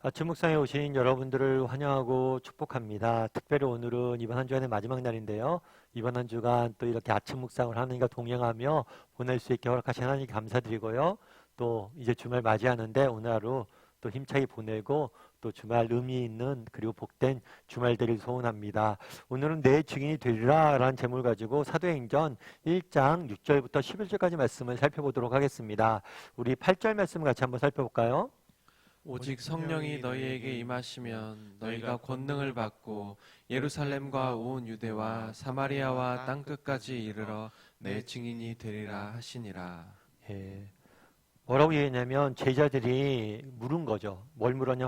아침 묵상에 오신 여러분들을 환영하고 축복합니다. 특별히 오늘은 이번 한 주간의 마지막 날인데요. 이번 한 주간 또 이렇게 아침 묵상을 하나님과 동행하며 보낼 수 있게 허락하신 하나님 감사드리고요. 또 이제 주말 맞이하는데 오늘 하루 또 힘차게 보내고 또 주말 의미 있는 그리고 복된 주말 되길 소원합니다. 오늘은 내 증인이 되리라 라는 제목을 가지고 사도행전 1장 6절부터 11절까지 말씀을 살펴보도록 하겠습니다. 우리 8절 말씀 같이 한번 살펴볼까요? 오직 성령이 너희에게 임하시면 너희가 권능을 받고 예루살렘과 온 유대와 사마리아와 땅끝까지 이르러 내 증인이 되리라 하시니라. 예. 뭐라고 얘기했냐면 제자들이 물은 거죠. 뭘 물었냐?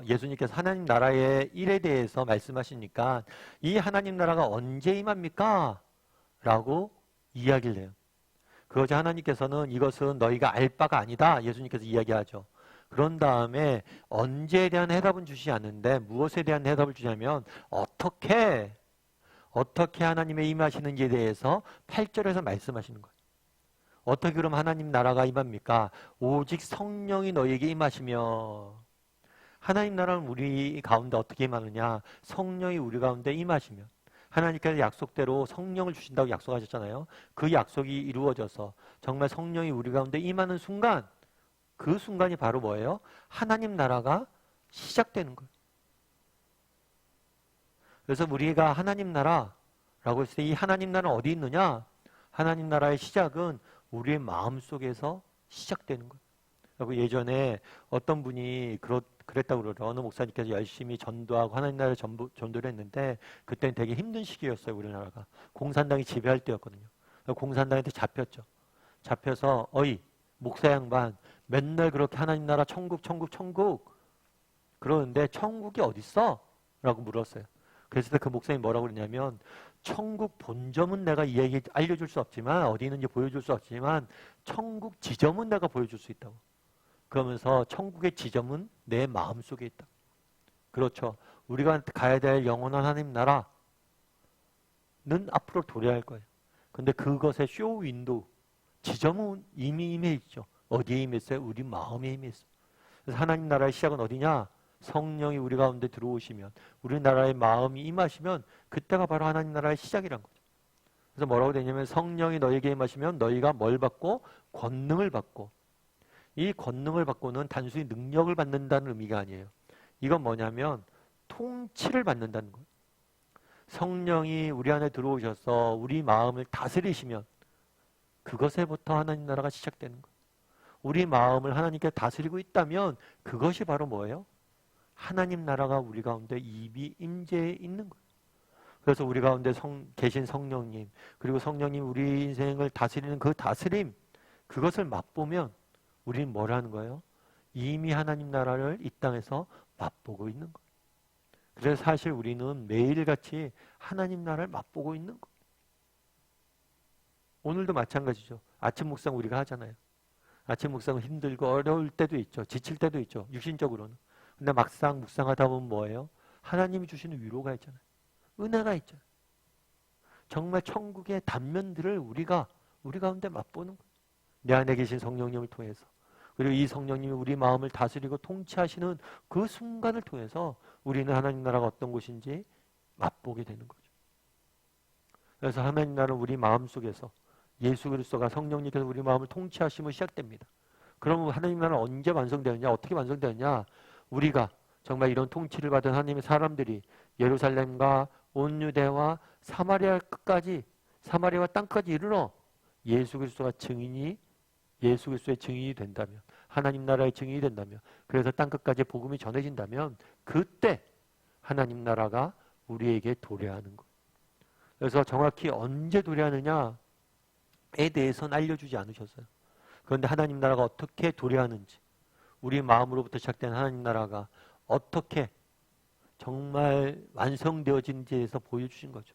예수님께서 하나님 나라의 일에 대해서 말씀하시니까 이 하나님 나라가 언제 임합니까? 라고 이야기를 해요. 그러자 하나님께서는 이것은 너희가 알 바가 아니다. 예수님께서 이야기하죠. 그런 다음에 언제에 대한 해답은 주시지 않는데 무엇에 대한 해답을 주냐면 어떻게 하나님의 임하시는지에 대해서 8절에서 말씀하시는 거예요. 어떻게 그럼 하나님 나라가 임합니까? 오직 성령이 너희에게 임하시며. 하나님 나라는 우리 가운데 어떻게 임하느냐? 성령이 우리 가운데 임하시면. 하나님께서 약속대로 성령을 주신다고 약속하셨잖아요. 그 약속이 이루어져서 정말 성령이 우리 가운데 임하는 순간, 그 순간이 바로 뭐예요? 하나님 나라가 시작되는 거예요. 그래서 우리가 하나님 나라라고 했을 때 이 하나님 나라는 어디 있느냐? 하나님 나라의 시작은 우리의 마음속에서 시작되는 거예요. 그리고 예전에 어떤 분이 그랬다고 그러더라고요. 어느 목사님께서 열심히 전도하고 하나님 나라에 전도를 했는데 그때는 되게 힘든 시기였어요. 우리나라가. 공산당이 지배할 때였거든요. 공산당한테 잡혔죠. 잡혀서 목사 양반 맨날 그렇게 하나님 나라 천국 그러는데 천국이 어딨어? 라고 물었어요. 그래서 그 목사님이 뭐라고 그러냐면 천국 본점은 내가 알려줄 수 없지만 어디 있는지 보여줄 수 없지만 천국 지점은 내가 보여줄 수 있다고. 그러면서 천국의 지점은 내 마음속에 있다. 그렇죠. 우리가 가야 될 영원한 하나님 나라는 앞으로 도래할 거예요. 근데 그것의 쇼 윈도우 지점은 이미 임해 있죠. 어디에 임했어요? 우리 마음에 임했어요. 그래서 하나님 나라의 시작은 어디냐? 성령이 우리 가운데 들어오시면 우리나라의 마음이 임하시면 그때가 바로 하나님 나라의 시작이란 거죠. 그래서 뭐라고 되냐면 성령이 너에게 임하시면 너희가 뭘 받고? 권능을 받고. 이 권능을 받고는 단순히 능력을 받는다는 의미가 아니에요. 이건 뭐냐면 통치를 받는다는 거예요. 성령이 우리 안에 들어오셔서 우리 마음을 다스리시면 그것에부터 하나님 나라가 시작되는 거예요. 우리 마음을 하나님께 다스리고 있다면 그것이 바로 뭐예요? 하나님 나라가 우리 가운데 이미 임재해 있는 거예요. 그래서 우리 가운데 계신 성령님, 그리고 성령님 우리 인생을 다스리는 그 다스림, 그것을 맛보면 우리는 뭘 하는 거예요? 이미 하나님 나라를 이 땅에서 맛보고 있는 거예요. 그래서 사실 우리는 매일같이 하나님 나라를 맛보고 있는 거예요. 오늘도 마찬가지죠. 아침 묵상 우리가 하잖아요. 아침 묵상은 힘들고 어려울 때도 있죠. 지칠 때도 있죠. 육신적으로는. 근데 막상 묵상하다 보면 뭐예요? 하나님이 주시는 위로가 있잖아요. 은혜가 있잖아요. 정말 천국의 단면들을 우리 가운데 맛보는 거예요. 내 안에 계신 성령님을 통해서. 그리고 이 성령님이 우리 마음을 다스리고 통치하시는 그 순간을 통해서 우리는 하나님 나라가 어떤 곳인지 맛보게 되는 거죠. 그래서 하나님 나라는 우리 마음속에서 예수 그리스도가 성령님께서 우리 마음을 통치하시면 시작됩니다. 그러면 하나님 나라는 언제 완성되느냐? 어떻게 완성되느냐? 우리가 정말 이런 통치를 받은 하나님의 사람들이 예루살렘과 온 유대와 사마리아 끝까지 사마리아와 땅까지 이르러 예수 그리스도의 증인이 된다면 하나님 나라의 증인이 된다면 그래서 땅끝까지 복음이 전해진다면 그때 하나님 나라가 우리에게 도래하는 거예요. 그래서 정확히 언제 도래하느냐에 대해서는 알려주지 않으셨어요. 그런데 하나님 나라가 어떻게 도래하는지 우리 마음으로부터 시작된 하나님 나라가 어떻게 정말 완성되어진지에 대해서 보여주신 거죠.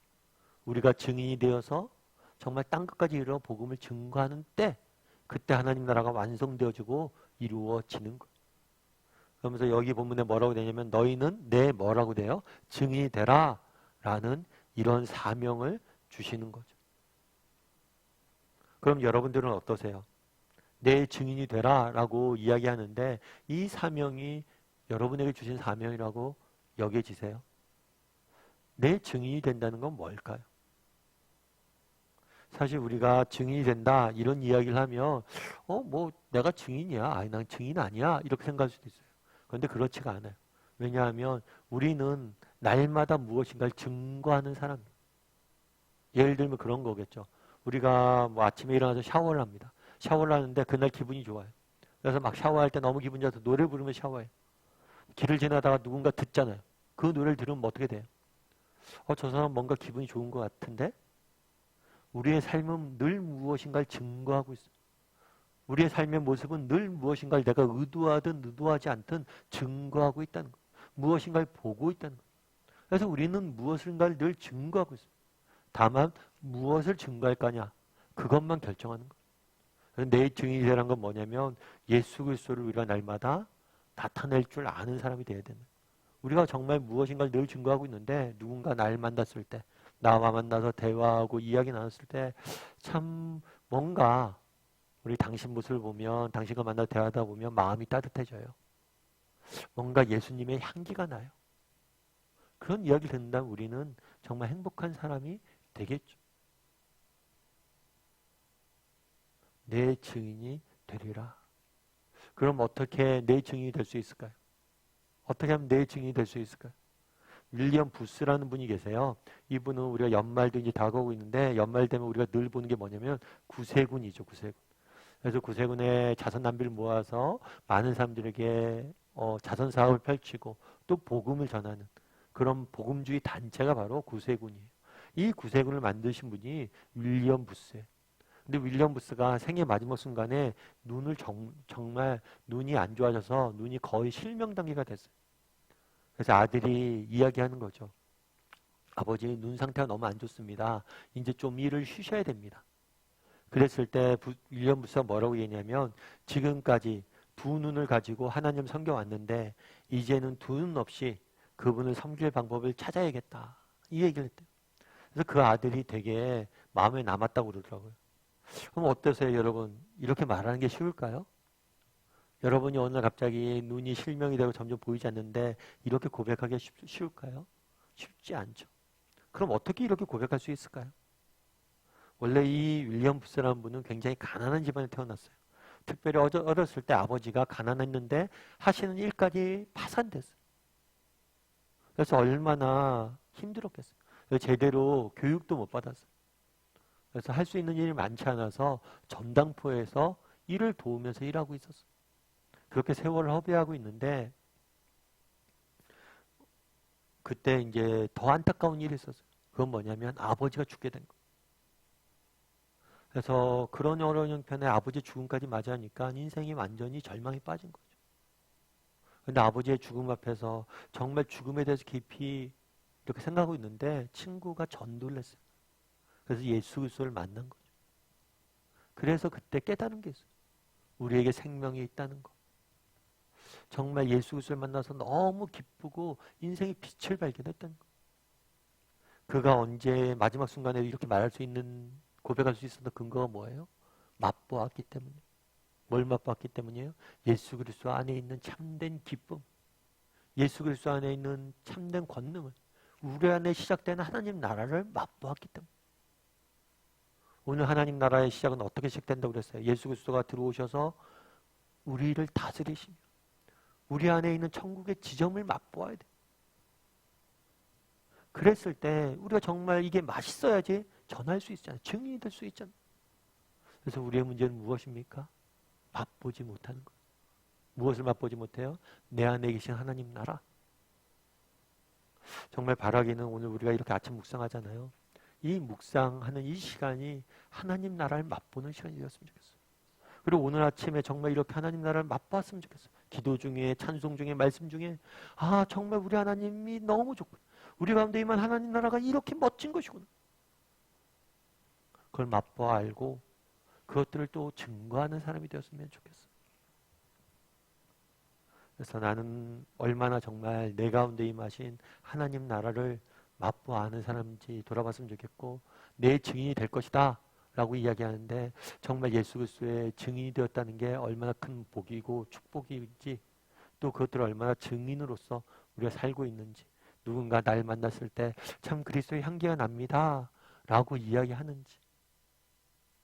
우리가 증인이 되어서 정말 땅끝까지 이르러 복음을 증거하는 때 그때 하나님 나라가 완성되어지고 이루어지는 거예요. 그러면서 여기 본문에 뭐라고 되냐면 너희는 내 뭐라고 돼요? 증인이 되라 라는 이런 사명을 주시는 거죠. 그럼 여러분들은 어떠세요? 내 증인이 되라 라고 이야기하는데 이 사명이 여러분에게 주신 사명이라고 여겨지세요? 내 증인이 된다는 건 뭘까요? 사실 우리가 증인이 된다 이런 이야기를 하면 뭐 내가 증인이야. 아니 난 증인 아니야. 이렇게 생각할 수도 있어요. 그런데 그렇지가 않아요. 왜냐하면 우리는 날마다 무엇인가를 증거하는 사람이에요. 예를 들면 그런 거겠죠. 우리가 뭐 아침에 일어나서 샤워를 합니다. 샤워를 하는데 그날 기분이 좋아요. 그래서 막 샤워할 때 너무 기분 좋아서 노래 부르며 샤워해요. 길을 지나다가 누군가 듣잖아요. 그 노래를 들으면 어떻게 돼요? 저 사람 뭔가 기분이 좋은 것 같은데? 우리의 삶은 늘 무엇인가를 증거하고 있어요. 우리의 삶의 모습은 늘 무엇인가를 내가 의도하든 의도하지 않든 증거하고 있다는 거예요. 무엇인가를 보고 있다는 거예요. 그래서 우리는 무엇인가를 늘 증거하고 있어요. 다만 무엇을 증거할 거냐 그것만 결정하는 거예요. 내 증인이 되라는 건 뭐냐면 예수 그리스도를 우리가 날마다 나타낼 줄 아는 사람이 돼야 되는 거예요. 우리가 정말 무엇인가를 늘 증거하고 있는데 누군가 날 만났을 때 나와 만나서 대화하고 이야기 나눴을 때 참 뭔가 우리 당신 모습을 보면 당신과 만나서 대화하다 보면 마음이 따뜻해져요. 뭔가 예수님의 향기가 나요. 그런 이야기를 듣는다면 우리는 정말 행복한 사람이 되겠죠. 내 증인이 되리라. 그럼 어떻게 내 증인이 될 수 있을까요? 어떻게 하면 내 증인이 될 수 있을까요? 윌리엄 부스라는 분이 계세요. 이분은 우리가 연말도 이제 다가오고 있는데 연말 되면 우리가 늘 보는 게 뭐냐면 구세군이죠. 구세군. 그래서 구세군의 자선 낭비를 모아서 많은 사람들에게 자선 사업을 펼치고 또 복음을 전하는 그런 복음주의 단체가 바로 구세군이에요. 이 구세군을 만드신 분이 윌리엄 부스예요. 근데 윌리엄 부스가 생애 마지막 순간에 눈을 정말 눈이 안 좋아져서 눈이 거의 실명 단계가 됐어요. 그래서 아들이 이야기하는 거죠. 아버지 눈 상태가 너무 안 좋습니다. 이제 좀 일을 쉬셔야 됩니다. 그랬을 때 윌리엄 부스가 뭐라고 얘기냐면 지금까지 두 눈을 가지고 하나님 섬겨왔는데 이제는 두 눈 없이 그분을 섬길 방법을 찾아야겠다. 이 얘기를 했대요. 그래서 그 아들이 되게 마음에 남았다고 그러더라고요. 그럼 어떠세요 여러분? 이렇게 말하는 게 쉬울까요? 여러분이 어느 날 갑자기 눈이 실명이 되고 점점 보이지 않는데 이렇게 고백하기 쉬울까요? 쉽지 않죠. 그럼 어떻게 이렇게 고백할 수 있을까요? 원래 이 윌리엄 부스라는 분은 굉장히 가난한 집안에 태어났어요. 특별히 어렸을 때 아버지가 가난했는데 하시는 일까지 파산됐어요. 그래서 얼마나 힘들었겠어요. 제대로 교육도 못 받았어요. 그래서 할 수 있는 일이 많지 않아서 전당포에서 일을 도우면서 일하고 있었어요. 그렇게 세월을 허비하고 있는데 그때 이제 더 안타까운 일이 있었어요. 그건 뭐냐면 아버지가 죽게 된 거예요. 그래서 그런 어려운 형편에 아버지 죽음까지 맞이하니까 인생이 완전히 절망에 빠진 거죠. 근데 아버지의 죽음 앞에서 정말 죽음에 대해서 깊이 이렇게 생각하고 있는데 친구가 전도를 했어요. 그래서 예수 그리스도를 만난 거죠. 그래서 그때 깨달은 게 있어요. 우리에게 생명이 있다는 거. 정말 예수 그리스도를 만나서 너무 기쁘고 인생의 빛을 발견했다는 거. 그가 언제 마지막 순간에 이렇게 말할 수 있는 고백할 수 있었던 근거가 뭐예요? 맛보았기 때문이에요. 뭘 맛보았기 때문이에요? 예수 그리스도 안에 있는 참된 기쁨, 예수 그리스도 안에 있는 참된 권능을 우리 안에 시작되는 하나님 나라를 맛보았기 때문에. 오늘 하나님 나라의 시작은 어떻게 시작된다고 그랬어요? 예수 그리스도가 들어오셔서 우리를 다스리시며 우리 안에 있는 천국의 지점을 맛보아야 돼. 그랬을 때 우리가 정말 이게 맛있어야지 전할 수 있잖아요. 증인이 될 수 있잖아요. 그래서 우리의 문제는 무엇입니까? 맛보지 못하는 것. 무엇을 맛보지 못해요? 내 안에 계신 하나님 나라. 정말 바라기는 오늘 우리가 이렇게 아침 묵상하잖아요. 이 묵상하는 이 시간이 하나님 나라를 맛보는 시간이 되었으면 좋겠어요. 그리고 오늘 아침에 정말 이렇게 하나님 나라를 맛봤으면 좋겠어요. 기도 중에 찬송 중에 말씀 중에 정말 우리 하나님이 너무 좋고 우리 가운데 임한 하나님 나라가 이렇게 멋진 것이구나. 그걸 맛보아 알고 그것들을 또 증거하는 사람이 되었으면 좋겠어요. 그래서 나는 얼마나 정말 내 가운데 임하신 하나님 나라를 맛보아 아는 사람인지 돌아봤으면 좋겠고 내 증인이 될 것이다 라고 이야기하는데 정말 예수 그리스도의 증인이 되었다는 게 얼마나 큰 복이고 축복인지 또 그것들을 얼마나 증인으로서 우리가 살고 있는지, 누군가 날 만났을 때 참 그리스도의 향기가 납니다 라고 이야기하는지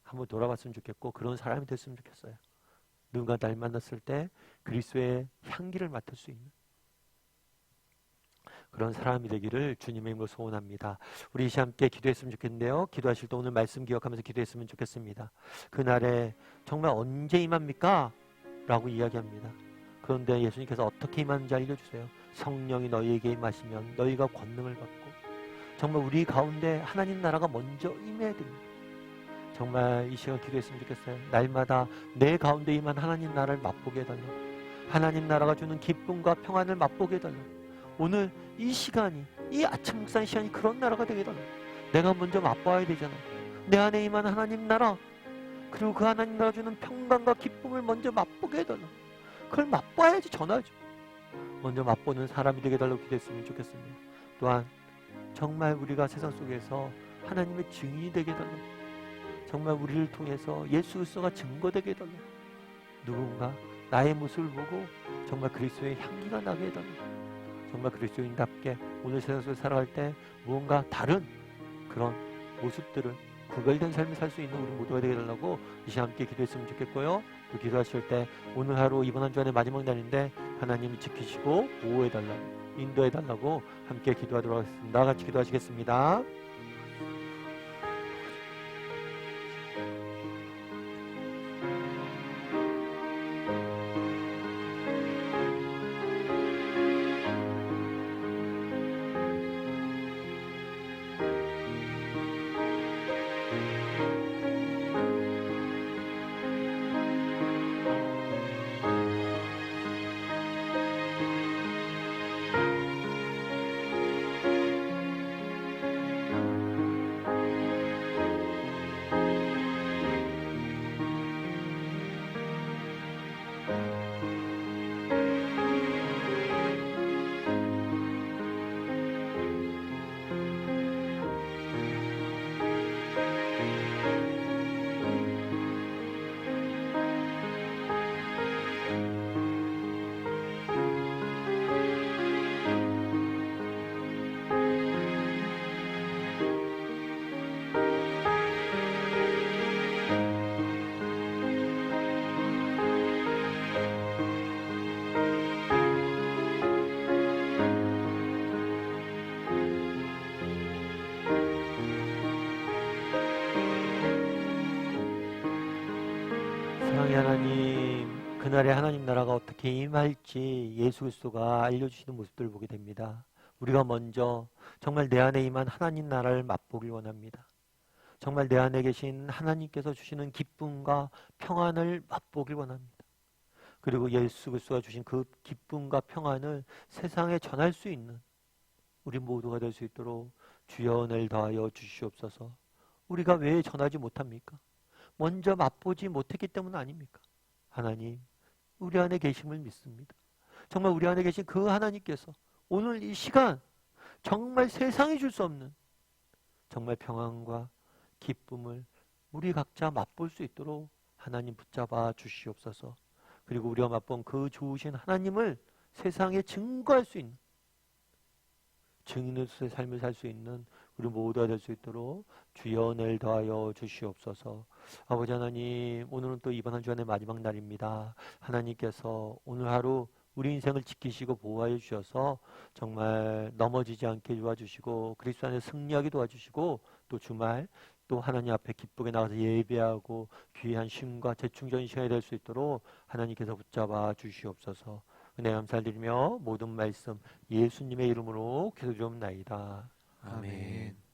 한번 돌아봤으면 좋겠고, 그런 사람이 됐으면 좋겠어요. 누군가 날 만났을 때 그리스도의 향기를 맡을 수 있는 그런 사람이 되기를 주님의 이름으로 소원합니다. 우리 이 시간 함께 기도했으면 좋겠는데요. 기도하실 때 오늘 말씀 기억하면서 기도했으면 좋겠습니다. 그날에 정말 언제 임합니까? 라고 이야기합니다. 그런데 예수님께서 어떻게 임하는지 알려주세요. 성령이 너희에게 임하시면 너희가 권능을 받고, 정말 우리 가운데 하나님 나라가 먼저 임해야 됩니다. 정말 이 시간 기도했으면 좋겠어요. 날마다 내 가운데 임한 하나님 나라를 맛보게 해달라고, 하나님 나라가 주는 기쁨과 평안을 맛보게 해달라고, 오늘 이 시간이, 이 아침 묵상 시간이 그런 나라가 되게 해달라고. 내가 먼저 맛봐야 되잖아. 내 안에 임한 하나님 나라, 그리고 그 하나님 나라 주는 평강과 기쁨을 먼저 맛보게 해달라고. 그걸 맛봐야지 전하죠. 먼저 맛보는 사람이 되게 해달라고 기도했으면 좋겠습니다. 또한 정말 우리가 세상 속에서 하나님의 증인이 되게 해달라고, 정말 우리를 통해서 예수 그리스도가 증거되게 해달라고, 누군가 나의 모습을 보고 정말 그리스도의 향기가 나게 해달라고, 정말 그리스도인답게 오늘 세상 속에 살아갈 때 무언가 다른 그런 모습들을, 구별된 삶을 살 수 있는 우리 모두가 되게 해달라고 이 시간 함께 기도했으면 좋겠고요. 또 기도하실 때 오늘 하루, 이번 한 주간의 마지막 날인데 하나님이 지키시고 보호해달라고, 인도해달라고 함께 기도하도록 하겠습니다. 같이 기도하시겠습니다. 사랑의 하나님, 그날의 하나님 나라가 어떻게 임할지 예수 그리스도가 알려주시는 모습들을 보게 됩니다. 우리가 먼저 정말 내 안에 임한 하나님 나라를 맛보길 원합니다. 정말 내 안에 계신 하나님께서 주시는 기쁨과 평안을 맛보길 원합니다. 그리고 예수 그리스도가 주신 그 기쁨과 평안을 세상에 전할 수 있는 우리 모두가 될 수 있도록 주여 은혜를 더하여 주시옵소서. 우리가 왜 전하지 못합니까? 먼저 맛보지 못했기 때문 아닙니까? 하나님, 우리 안에 계심을 믿습니다. 정말 우리 안에 계신 그 하나님께서 오늘 이 시간 정말 세상이 줄 수 없는 정말 평안과 기쁨을 우리 각자 맛볼 수 있도록 하나님 붙잡아 주시옵소서. 그리고 우리가 맛본 그 좋으신 하나님을 세상에 증거할 수 있는, 증인으로서의 삶을 살 수 있는 우리 모두가 될 수 있도록 주여 은혜를 더하여 주시옵소서. 아버지 하나님, 오늘은 또 이번 한 주간의 마지막 날입니다. 하나님께서 오늘 하루 우리 인생을 지키시고 보호하여 주셔서 정말 넘어지지 않게 도와주시고 그리스도 안에 승리하게 도와주시고, 또 주말 또 하나님 앞에 기쁘게 나가서 예배하고 귀한 쉼과 재충전 시간이 될 수 있도록 하나님께서 붙잡아 주시옵소서. 은혜 감사드리며 모든 말씀 예수님의 이름으로 기도드리옵나이다. 아멘.